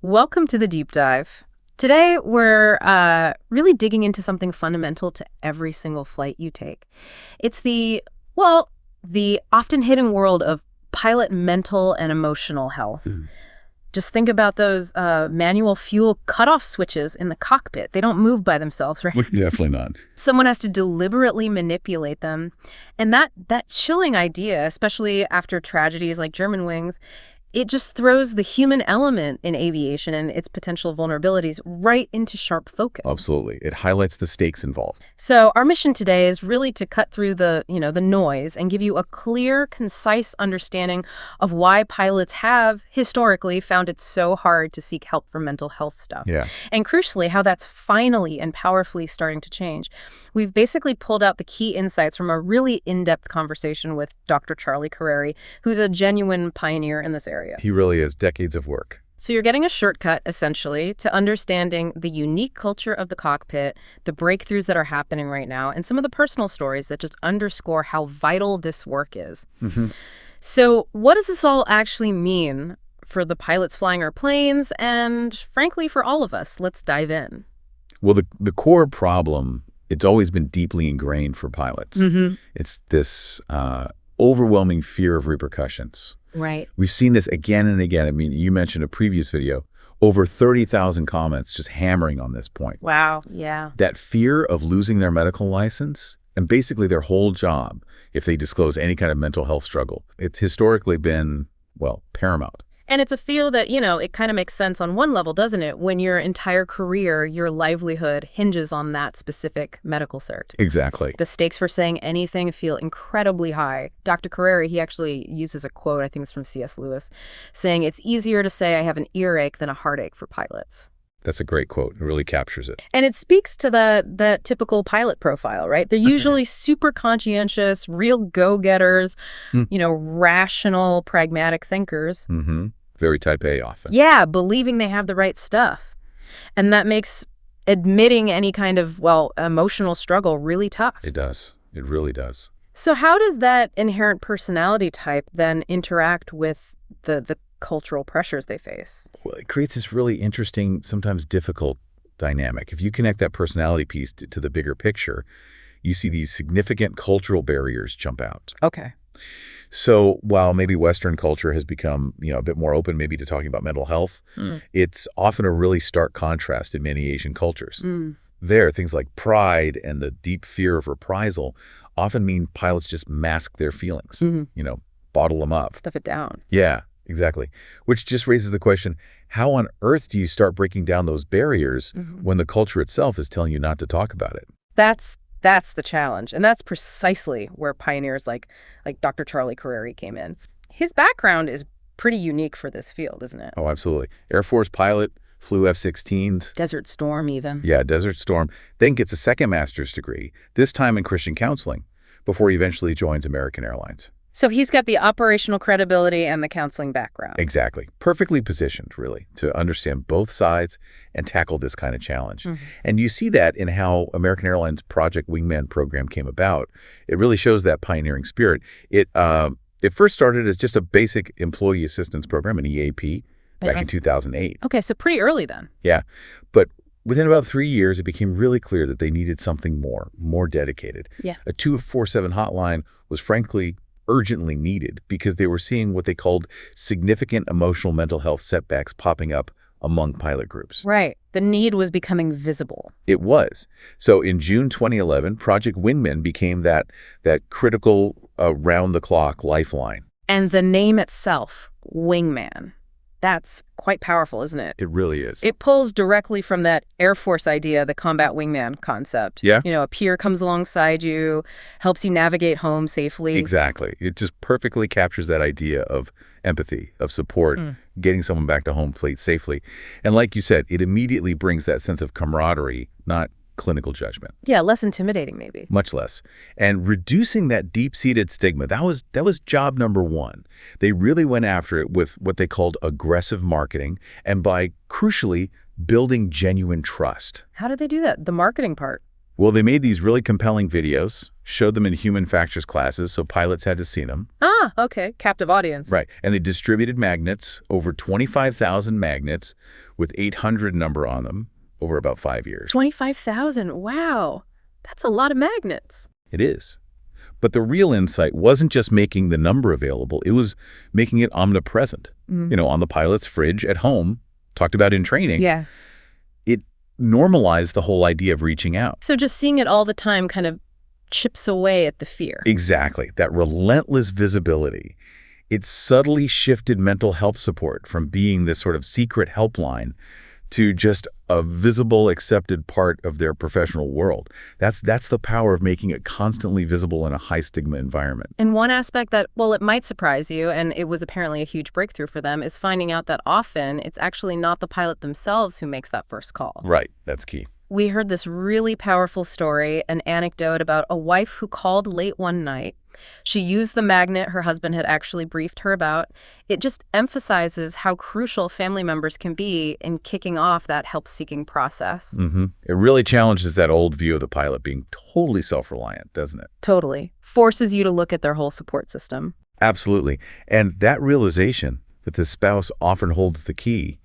Welcome to the deep dive. Today, we're really digging into something fundamental to every single flight you take. It's the often hidden world of pilot mental and emotional health. Just think about those manual fuel cutoff switches in the cockpit. They don't move by themselves, right? Definitely not. Someone has to deliberately manipulate them. And that chilling idea, especially after tragedies like Germanwings, it just throws the human element in aviation and its potential vulnerabilities right into sharp focus. Absolutely. It highlights the stakes involved. So our mission today is really to cut through the noise and give you a clear, concise understanding of why pilots have historically found it so hard to seek help for mental health stuff. Yeah. And crucially, how that's finally and powerfully starting to change. We've basically pulled out the key insights from a really in-depth conversation with Dr. Charlie Carreri, who's a genuine pioneer in this area. He really is. Decades of work. So you're getting a shortcut, essentially, to understanding the unique culture of the cockpit, the breakthroughs that are happening right now, and some of the personal stories that just underscore how vital this work is. So what does this all actually mean for the pilots flying our planes and, frankly, for all of us? Let's dive in. Well, the core problem, it's always been deeply ingrained for pilots. It's this overwhelming fear of repercussions. Right. We've seen this again and again. I mean, you mentioned a previous video, over 30,000 comments just hammering on this point. Wow, yeah. That fear of losing their medical license and basically their whole job if they disclose any kind of mental health struggle. It's historically been, well, paramount. And it's a feel that, it kind of makes sense on one level, doesn't it? When your entire career, your livelihood hinges on that specific medical cert. Exactly. The stakes for saying anything feel incredibly high. Dr. Carreri, he actually uses a quote, I think it's from C.S. Lewis, saying it's easier to say I have an earache than a heartache for pilots. That's a great quote. It really captures it. And it speaks to the typical pilot profile, right? They're usually super conscientious, real go-getters, rational, pragmatic thinkers. Very type A often. Yeah, believing they have the right stuff. And that makes admitting any kind of, emotional struggle really tough. It does. It really does. So how does that inherent personality type then interact with the cultural pressures they face? Well, it creates this really interesting, sometimes difficult dynamic. If you connect that personality piece to the bigger picture, you see these significant cultural barriers jump out. Okay. So while maybe Western culture has become, a bit more open maybe to talking about mental health, it's often a really stark contrast in many Asian cultures. There, things like pride and the deep fear of reprisal often mean pilots just mask their feelings, bottle them up. Stuff it down. Yeah, exactly. Which just raises the question, how on earth do you start breaking down those barriers when the culture itself is telling you not to talk about it? That's the challenge. And that's precisely where pioneers like Dr. Charlie Carreri came in. His background is pretty unique for this field, isn't it? Oh, absolutely. Air Force pilot, flew F-16s. Desert Storm, even. Yeah, Desert Storm. Then gets a second master's degree, this time in Christian counseling, before he eventually joins American Airlines. So he's got the operational credibility and the counseling background. Exactly. Perfectly positioned, really, to understand both sides and tackle this kind of challenge. And you see that in how American Airlines' Project Wingman program came about. It really shows that pioneering spirit. It first started as just a basic employee assistance program, an EAP, back in 2008. Okay, so pretty early then. Yeah. But within about 3 years, it became really clear that they needed something more dedicated. Yeah. A 247 hotline was frankly urgently needed because they were seeing what they called significant emotional mental health setbacks popping up among pilot groups. Right. The need was becoming visible. It was. So in June 2011, Project Wingman became that critical round-the-clock lifeline. And the name itself, Wingman, that's quite powerful, isn't it? It really is. It pulls directly from that Air Force idea, the Combat Wingman concept. Yeah. A peer comes alongside you, helps you navigate home safely. Exactly. It just perfectly captures that idea of empathy, of support, getting someone back to home plate safely. And like you said, it immediately brings that sense of camaraderie, not clinical judgment. Yeah, less intimidating maybe. Much less. And reducing that deep-seated stigma, that was job number one. They really went after it with what they called aggressive marketing and by, crucially, building genuine trust. How did they do that? The marketing part. Well, they made these really compelling videos showed them in human factors classes, so pilots had to see them. Ah, okay. Captive audience. Right. And they distributed magnets, over 25,000 magnets with 800 number on them over about 5 years. 25,000. Wow. That's a lot of magnets. It is. But the real insight wasn't just making the number available, it was making it omnipresent. On the pilot's fridge at home, talked about in training. Yeah. It normalized the whole idea of reaching out. So just seeing it all the time kind of chips away at the fear. Exactly. That relentless visibility. It subtly shifted mental health support from being this sort of secret helpline to just a visible, accepted part of their professional world. That's the power of making it constantly visible in a high-stigma environment. And one aspect that, well, it might surprise you, and it was apparently a huge breakthrough for them, is finding out that often it's actually not the pilot themselves who makes that first call. Right. That's key. We heard this really powerful story, an anecdote about a wife who called late one night. She used the magnet her husband had actually briefed her about. It just emphasizes how crucial family members can be in kicking off that help-seeking process. It really challenges that old view of the pilot being totally self-reliant, doesn't it? Totally. Forces you to look at their whole support system. Absolutely. And that realization that the spouse often holds the key,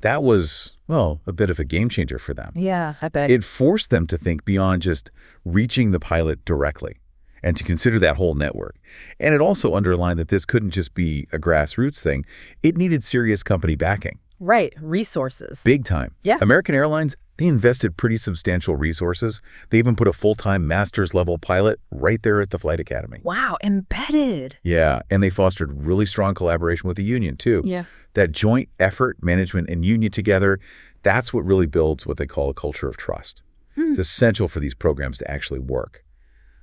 that was, well, a bit of a game changer for them. Yeah, I bet. It forced them to think beyond just reaching the pilot directly and to consider that whole network. And it also underlined that this couldn't just be a grassroots thing. It needed serious company backing. Right, resources. Big time. Yeah. American Airlines, they invested pretty substantial resources. They even put a full-time master's level pilot right there at the flight academy. Wow, embedded. Yeah, and they fostered really strong collaboration with the union, too. Yeah. That joint effort, management and union together, that's what really builds what they call a culture of trust. It's essential for these programs to actually work.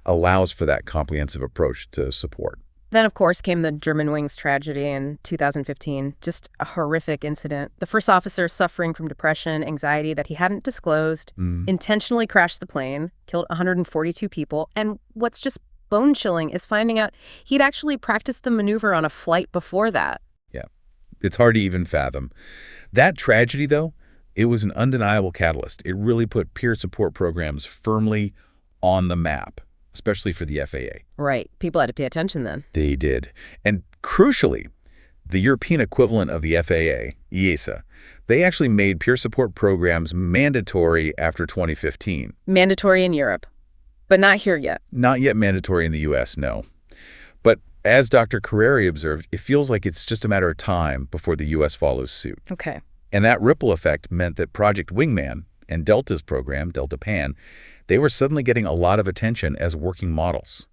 Allows for that comprehensive approach to support. Then, of course, came the Germanwings tragedy in 2015. Just a horrific incident. The first officer, suffering from depression, anxiety that he hadn't disclosed, intentionally crashed the plane, killed 142 people. And what's just bone-chilling is finding out he'd actually practiced the maneuver on a flight before that. Yeah, it's hard to even fathom. That tragedy, though, it was an undeniable catalyst. It really put peer support programs firmly on the map, especially for the FAA. Right. People had to pay attention then. They did. And crucially, the European equivalent of the FAA, EASA, they actually made peer support programs mandatory after 2015. Mandatory in Europe, but not here yet. Not yet mandatory in the U.S., no. But as Dr. Carreri observed, it feels like it's just a matter of time before the U.S. follows suit. Okay. And that ripple effect meant that Project Wingman and Delta's program, Delta Pan, they were suddenly getting a lot of attention as working models.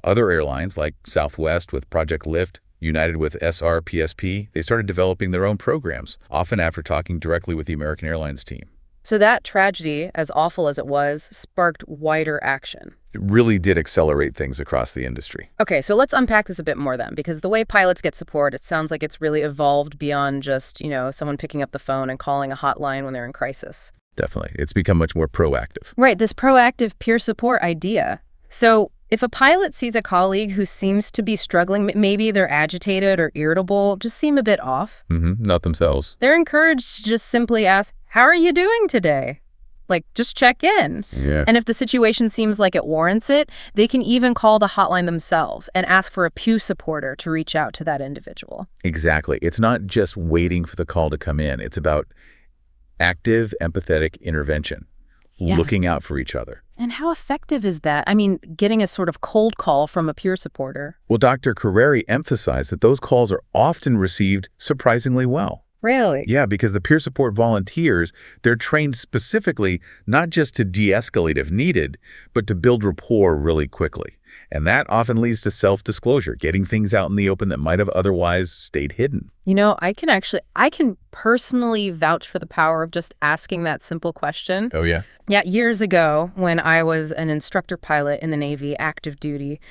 Other airlines like Southwest with Project Lift, United with SRPSP, they started developing their own programs, often after talking directly with the American Airlines team. So that tragedy, as awful as it was, sparked wider action. It really did accelerate things across the industry. Okay, so let's unpack this a bit more then, because the way pilots get support, it sounds like it's really evolved beyond just, someone picking up the phone and calling a hotline when they're in crisis. Definitely. It's become much more proactive. Right, this proactive peer support idea. So if a pilot sees a colleague who seems to be struggling, maybe they're agitated or irritable, just seem a bit off. Not themselves. They're encouraged to just simply ask, "How are you doing today?" Like, just check in. Yeah. And if the situation seems like it warrants it, they can even call the hotline themselves and ask for a pew supporter to reach out to that individual. Exactly. It's not just waiting for the call to come in. It's about active, empathetic intervention, looking out for each other. And how effective is that? I mean, getting a sort of cold call from a peer supporter. Well, Dr. Carreri emphasized that those calls are often received surprisingly well. Really? Yeah, because the peer support volunteers, they're trained specifically not just to de-escalate if needed, but to build rapport really quickly. And that often leads to self-disclosure, getting things out in the open that might have otherwise stayed hidden. I can personally vouch for the power of just asking that simple question. Oh, yeah? Yeah, years ago, when I was an instructor pilot in the Navy, active duty,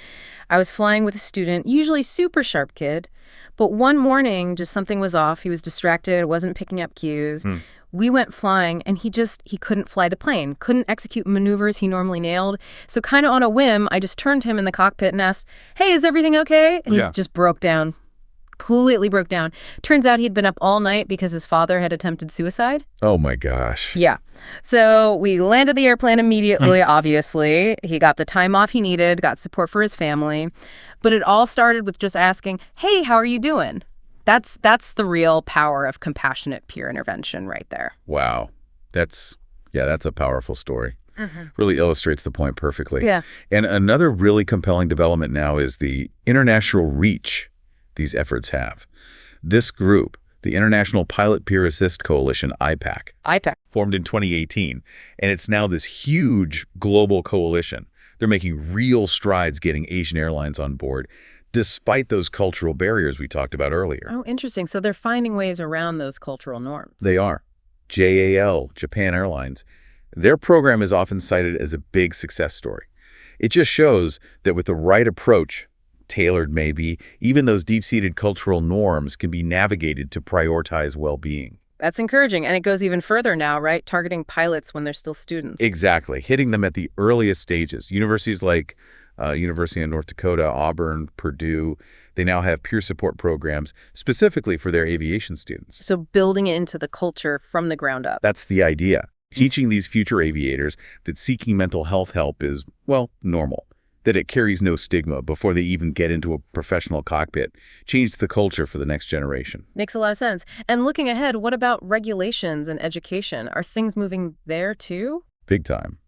I was flying with a student, usually super sharp kid, but one morning, just something was off. He was distracted, wasn't picking up cues. We went flying, and he couldn't fly the plane, couldn't execute maneuvers he normally nailed. So kind of on a whim, I just turned to him in the cockpit and asked, "Hey, is everything okay?" And he just broke down, completely broke down. Turns out he'd been up all night because his father had attempted suicide. Oh, my gosh. Yeah. So we landed the airplane immediately, obviously. He got the time off he needed, got support for his family. But it all started with just asking, hey, how are you doing? That's the real power of compassionate peer intervention right there. Wow. That's a powerful story. Really illustrates the point perfectly. Yeah. And another really compelling development now is the international reach these efforts have. This group, the International Pilot Peer Assist Coalition, IPAC, formed in 2018, and it's now this huge global coalition. They're making real strides getting Asian airlines on board, despite those cultural barriers we talked about earlier. Oh, interesting. So they're finding ways around those cultural norms. They are. JAL, Japan Airlines, their program is often cited as a big success story. It just shows that with the right approach, tailored maybe, even those deep-seated cultural norms can be navigated to prioritize well-being. That's encouraging. And it goes even further now, right? Targeting pilots when they're still students. Exactly. Hitting them at the earliest stages. Universities like University of North Dakota, Auburn, Purdue, they now have peer support programs specifically for their aviation students. So building it into the culture from the ground up. That's the idea. Teaching these future aviators that seeking mental health help is, well, normal. That it carries no stigma before they even get into a professional cockpit. Change the culture for the next generation. Makes a lot of sense. And looking ahead, what about regulations and education? Are things moving there too? Big time.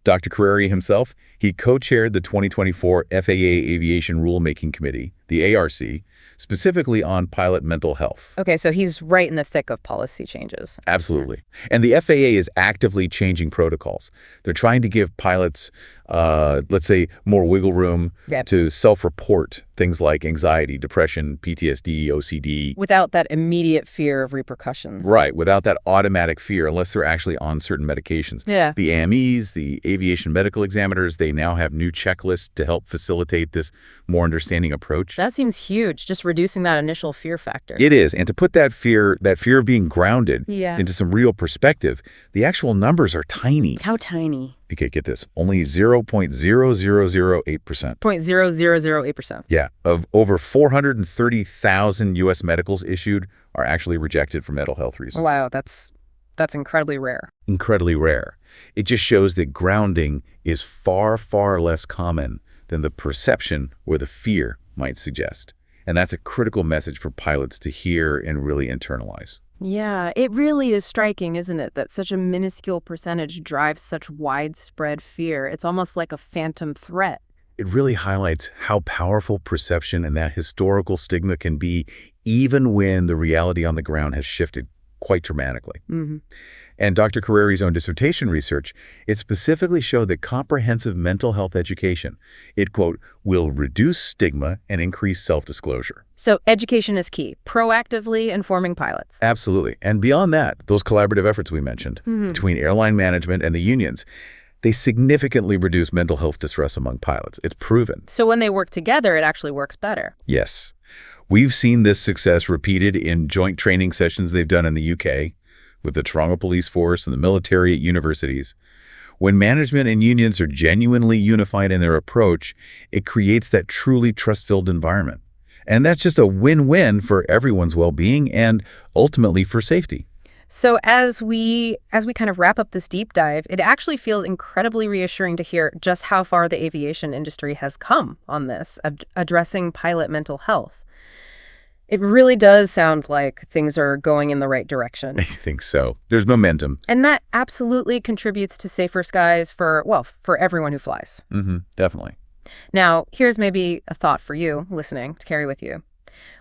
Dr. Carreri himself, he co-chaired the 2024 FAA Aviation Rulemaking Committee, the ARC, specifically on pilot mental health. Okay, so he's right in the thick of policy changes. Absolutely. And the FAA is actively changing protocols. They're trying to give pilots, let's say, more wiggle room to self-report things like anxiety, depression, PTSD, OCD. Without that immediate fear of repercussions. Right, without that automatic fear, unless they're actually on certain medications. Yeah. The AMEs, the aviation medical examiners, they now have new checklists to help facilitate this more understanding approach. That seems huge, just reducing that initial fear factor. It is. And to put that fear of being grounded into some real perspective, the actual numbers are tiny. How tiny? Okay, get this. Only 0.0008%. 0.0008%. Yeah. Of over 430,000 U.S. medicals issued are actually rejected for mental health reasons. Wow, that's incredibly rare. Incredibly rare. It just shows that grounding is far, far less common than the perception or the fear might suggest. And that's a critical message for pilots to hear and really internalize. Yeah, it really is striking, isn't it, that such a minuscule percentage drives such widespread fear. It's almost like a phantom threat. It really highlights how powerful perception and that historical stigma can be, even when the reality on the ground has shifted quite dramatically. And Dr. Carreri's own dissertation research, it specifically showed that comprehensive mental health education, it, quote, will reduce stigma and increase self-disclosure. So education is key, proactively informing pilots. Absolutely. And beyond that, those collaborative efforts we mentioned between airline management and the unions, they significantly reduce mental health distress among pilots. It's proven. So when they work together, it actually works better. Yes. We've seen this success repeated in joint training sessions they've done in the UK with the Toronto Police Force and the military at universities. When management and unions are genuinely unified in their approach, it creates that truly trust-filled environment. And that's just a win-win for everyone's well-being and ultimately for safety. So as we kind of wrap up this deep dive, it actually feels incredibly reassuring to hear just how far the aviation industry has come on this, addressing pilot mental health. It really does sound like things are going in the right direction. I think so. There's momentum. And that absolutely contributes to safer skies for everyone who flies. Definitely. Now, here's maybe a thought for you listening to carry with you.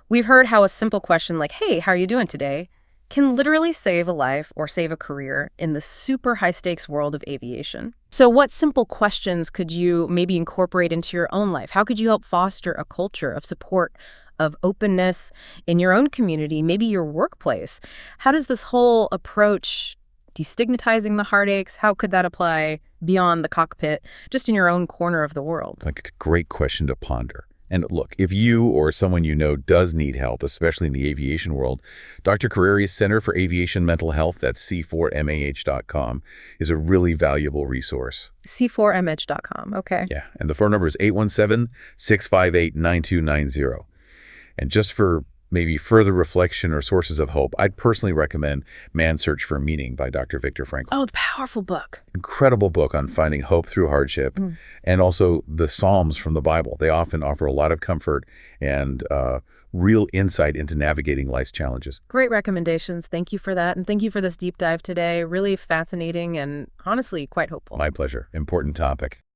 We've heard how a simple question like, hey, how are you doing today, can literally save a life or save a career in the super high-stakes world of aviation. So what simple questions could you maybe incorporate into your own life? How could you help foster a culture of support, of openness in your own community, maybe your workplace? How does this whole approach, destigmatizing the heartaches, how could that apply beyond the cockpit, just in your own corner of the world? Like a great question to ponder. And look, if you or someone you know does need help, especially in the aviation world, Dr. Carreri's Center for Aviation Mental Health, that's c4mah.com, is a really valuable resource. c4mh.com, okay. Yeah, and the phone number is 817-658-9290. And just for maybe further reflection or sources of hope, I'd personally recommend Man's Search for Meaning by Dr. Viktor Frankl. Oh, powerful book. Incredible book on finding hope through hardship. And also the Psalms from the Bible. They often offer a lot of comfort and real insight into navigating life's challenges. Great recommendations. Thank you for that. And thank you for this deep dive today. Really fascinating and honestly quite hopeful. My pleasure. Important topic.